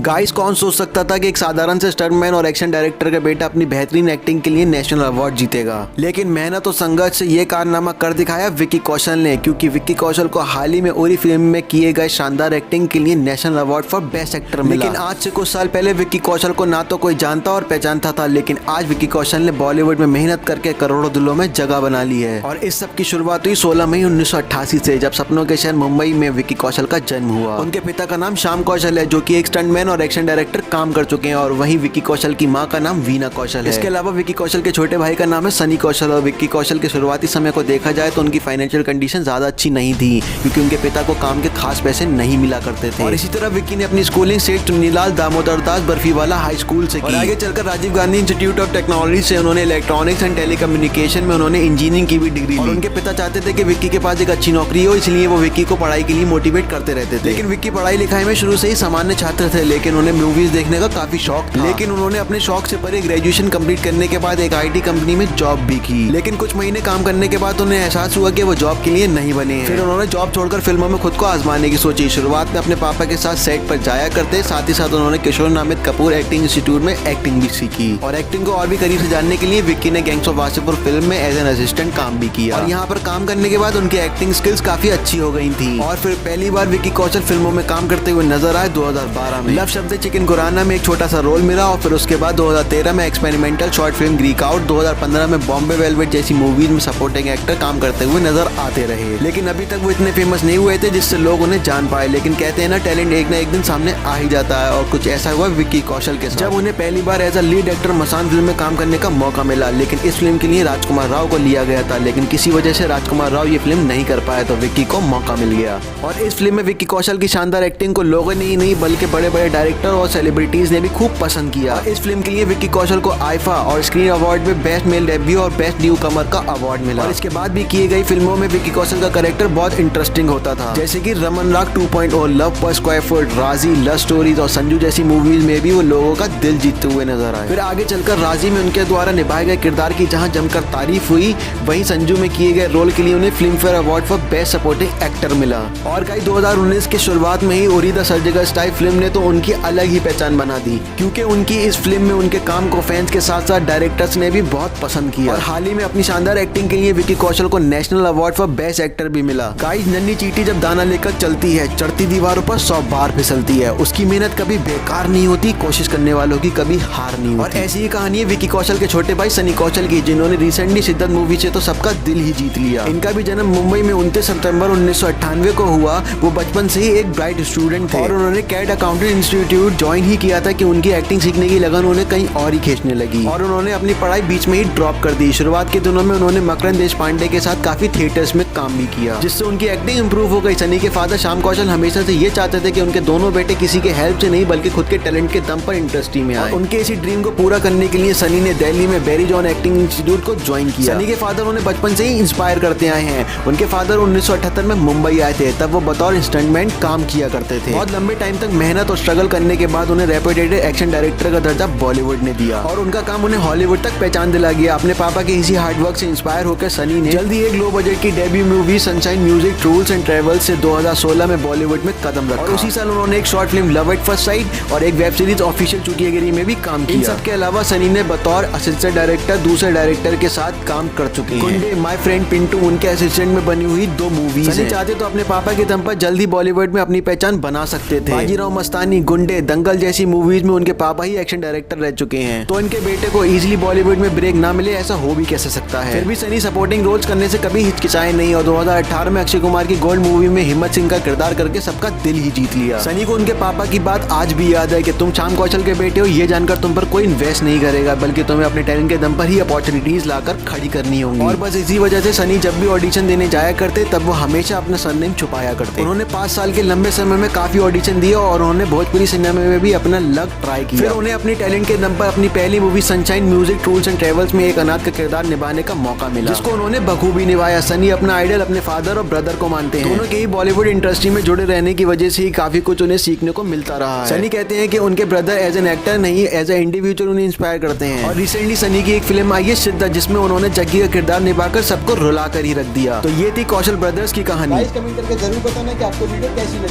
Guys, कौन सोच सकता था कि एक साधारण से स्टंटमैन और एक्शन डायरेक्टर का बेटा अपनी बेहतरीन एक्टिंग के लिए नेशनल अवार्ड जीतेगा। लेकिन मेहनत और संघर्ष से ये कारनामा कर दिखाया विक्की कौशल ने, क्योंकि विक्की कौशल को हाल ही में उरी फिल्म में किए गए शानदार एक्टिंग के लिए national award for best actor मिला। लेकिन आज से कुछ साल पहले विक्की कौशल को ना तो कोई जानता और पहचानता था, लेकिन आज विक्की कौशल ने बॉलीवुड में मेहनत करके करोड़ों दिलों में जगह बना ली है। और इस सब की शुरुआत हुई 16 मई 1988 से, जब सपनों के शहर मुंबई में विक्की कौशल का जन्म हुआ। उनके पिता का नाम श्याम कौशल है, जो कि एक स्टंटमैन और एक्शन डायरेक्टर काम कर चुके हैं, और वहीं विक्की कौशल की मां का नाम वीना कौशल है। इसके अलावा विक्की कौशल के छोटे भाई का नाम है सनी कौशल। और विक्की कौशल के शुरुआती समय को देखा जाए तो उनकी फाइनेंशियल कंडीशन ज्यादा अच्छी नहीं थी, क्योंकि उनके पिता को काम के खास पैसे नहीं मिला करते थे। और इसी तरह विक्की ने अपनी schooling Seth Chunnilal Damodar Das Barfiwala high school से की। और आगे चलकर Rajiv Gandhi Institute of Technology से उन्होंने इलेक्ट्रॉनिक्स एंड टेलीकम्युनिकेशन में उन्होंने इंजीनियरिंग की भी डिग्री ली। उनके पिता चाहते थे कि विक्की के पास एक अच्छी नौकरी हो, इसलिए वो विक्की को पढ़ाई के लिए मोटिवेट करते रहते थे। लेकिन विक्की पढ़ाई लिखाई में शुरू से ही सामान्य छात्र थे, लेकिन उन्हें मूवीज देखने का काफी शौक था। लेकिन उन्होंने अपने शौक से परे ग्रेजुएशन कंप्लीट करने के बाद एक आईटी कंपनी में जॉब भी की। लेकिन कुछ महीने काम करने के बाद उन्हें एहसास हुआ कि वो जॉब के लिए नहीं बने हैं। फिर उन्होंने जॉब छोड़कर फिल्मों में खुद को आजमाने की सोची। शुरुआत में अपने पापा के साथ सेट पर जाया करते, साथ ही साथ उन्होंने किशोर नामित कपूर एक्टिंग इंस्टीट्यूट में एक्टिंग भी सीखी। और एक्टिंग को और भी करीब से जानने के लिए विक्की ने गैंग्स ऑफ वासेपुर फिल्म में एज एन असिस्टेंट काम भी किया। और यहाँ पर काम करने के बाद उनकी एक्टिंग स्किल्स काफी अच्छी हो गई थी। और फिर पहली बार विक्की कौशल फिल्मों में काम करते हुए नजर आए 2012 में लव शब्द चिकन गुराना में एक छोटा सा रोल मिला। और फिर उसके बाद 2013 में experimental short film Greek out, 2015 में बॉम्बे वेलवेट जैसी मूवीज में सपोर्टिंग एक्टर काम करते हुए नजर आते रहे। लेकिन अभी तक वो इतने फेमस नहीं हुए थे जिससे लोग उन्हें जान पाए। लेकिन कहते हैं ना, टैलेंट एक ना एक दिन सामने आ ही जाता है, और कुछ ऐसा हुआ विक्की कौशल के साथ, जब उन्हें पहली बार as a lead actor Masaan film में काम करने का मौका मिला। लेकिन इस फिल्म के लिए राजकुमार राव को लिया गया था, लेकिन किसी वजह से राजकुमार राव ये फिल्म नहीं कर पाया, तो विक्की को मौका मिल गया। और इस फिल्म में विक्की कौशल की शानदार एक्टिंग को लोगों ने ही नहीं बल्कि बड़े बड़े डायरेक्टर और सेलिब्रिटीज ने भी खूब पसंद किया। इस फिल्म के लिए विक्की कौशल को आईफा और स्क्रीन अवार्ड में बेस्ट मेल डेब्यू और बेस्ट न्यू कमर का अवार्ड मिला। और इसके बाद भी किए गई फिल्मों में विक्की कौशल का कैरेक्टर बहुत इंटरेस्टिंग होता था, जैसे कि रमन राग 2.0, लव पर स्क्वायर फुट, राजी, लव स्टोरीज और संजू जैसी मूवीज में भी वो लोगों का दिल जीतते हुए नजर आए। फिर आगे चलकर राजी में उनके द्वारा निभाए गए किरदार की जहां जमकर तारीफ हुई, वहीं संजू में किए गए रोल के लिए उन्हें Filmfare award for best supporting actor मिला। और कई 2019 के शुरुआत में ही Uri the surgical strike film ने तो उनकी अलग ही पहचान बना दी, क्योंकि उनकी इस फिल्म में उनके काम को फैंस के साथ साथ डायरेक्टर्स ने भी बहुत पसंद किया। और हाल ही में अपनी शानदार एक्टिंग के लिए विक्की कौशल को national award for best actor भी मिला। गाइस, नन्ही चींटी जब दाना लेकर चलती है, चढ़ती दीवारों पर 100 बार फिसलती है। उसकी मेहनत कभी बेकार नहीं होती, कोशिश करने वालों की कभी हार नहीं होती। और ऐसी ही कहानी है विक्की कौशल के छोटे भाई सनी कौशल की, जिन्होंने रिसेंटली शिद्दत मूवी से तो सबका दिल ही जीत लिया। इनका भी जन्म मुंबई में 29 सितंबर 1998 को हुआ। वो बचपन से ही एक ब्राइट स्टूडेंट थे और उन्होंने कैट अकाउंटेंट इंस्टीट्यूट ज्वाइन ही किया था कि उनकी एक्टिंग सीखने की लगन उन्हें कहीं और ही खींचने लगी, और उन्होंने अपनी पढ़ाई बीच में ही ड्रॉप कर दी। शुरुआत के दिनों में उन्होंने मकरंद देशपांडे के साथ काफी थिएटर्स में काम भी किया, जिससे उनकी एक्टिंग इंप्रूव हो गई। सनी के फादर श्याम कौशल हमेशा से ये चाहते थे कि उनके दोनों बेटे किसी के हेल्प से नहीं बल्कि खुद के टैलेंट के दम पर इंडस्ट्री में आए। उनके इसी ड्रीम को पूरा करने के लिए सनी ने दिल्ली में बैरी जॉन एक्टिंग इंस्टीट्यूट को ज्वाइन किया। सनी के फादर उन्हें बचपन से ही इंस्पायर करते आए हैं। उनके फादर 1978 में मुंबई आए थे, तब वो बतौर स्टंटमैन काम किया करते थे। बहुत लंबे टाइम तक मेहनत और स्ट्रगल करने के बाद उन्हें रेप्यूटेड एक्शन डायरेक्टर का दर्जा बॉलीवुड ने दिया, और उनका काम उन्हें हॉलीवुड तक पहचान दिला गया। अपने पापा के इसी हार्डवर्क से इंस्पायर होकर सनी ने जल्दी एक लो बजट की debut movie sunshine music tours and travels से 2016 में बॉलीवुड में कदम रखा। और उसी साल उन्होंने एक short film love at first sight और एक वेब सीरीज ऑफिशियल चुटियागिरी में भी काम किया। इन सबके अलावा सनी ने बतौर असिस्टेंट डायरेक्टर दूसरे डायरेक्टर के साथ काम कर चुके हैं। गुंडे, माय फ्रेंड पिंटू उनके असिस्टेंट में बनी हुई 2 मूवीज हैं। सनी चाहते तो अपने पापा के दम पर जल्दी बॉलीवुड में अपनी पहचान बना सकते थे। बाजीराव मस्तानी, गुंडे, दंगल जैसी मूवीज में उनके पापा ही एक्शन डायरेक्टर रह चुके हैं, तो इनके बेटे को इजीली बॉलीवुड में ब्रेक ना मिले ऐसा हो भी कैसे सकता है। फिर भी सनी सपोर्टिंग रोल्स करने से कभी हिचकिचाए नहीं, और 2018 में अक्षय कुमार की गोल्ड मूवी में हिम्मत सिंह का किरदार करके सबका दिल ही जीत लिया। सनी को उनके पापा की बात आज भी याद है कि तुम श्याम कौशल के बेटे हो, ये जानकर तुम पर कोई इन्वेस्ट नहीं करेगा, बल्कि तुम्हें अपने टैलेंट के दम पर ही अपॉर्चुनिटीज लाकर खड़ी करनी होंगी। और बस इसी वजह से सनी जब भी ऑडिशन देने जाया करते तब वो हमेशा अपना सरनेम छुपाया करते। उन्होंने 5 साल के लंबे समय में काफी ऑडिशन दिए और उन्होंने भोजपुरी सिनेमा में भी अपना लक ट्राई किया। फिर उन्हें अपनी टैलेंट के दम पर अपनी पहली movie sunshine music tours and travels में एक अनाथ का किरदार निभाने का मौका मिला, जिसको उन्होंने बखूबी निभाया। सनी अपना आइडल अपने फादर और ब्रदर को मानते हैं। दोनों के ही बॉलीवुड इंडस्ट्री में जुड़े रहने की वजह से ही काफी कुछ उन्हें सीखने को मिलता रहा है। सनी कहते हैं कि उनके ब्रदर एज एन एक्टर नहीं, एज ए इंडिविजुअल उन्हें इंस्पायर करते हैं। और रिसेंटली सनी की एक फिल्म आई है शिद्दत, जिसमें उन्होंने जग्गी का किरदार निभाकर सबको रुला कर ही रख दिया। तो ये थी कौशल ब्रदर्स की कहानी। कमेंट करके जरूर बताना कि आपको वीडियो कैसी लगी।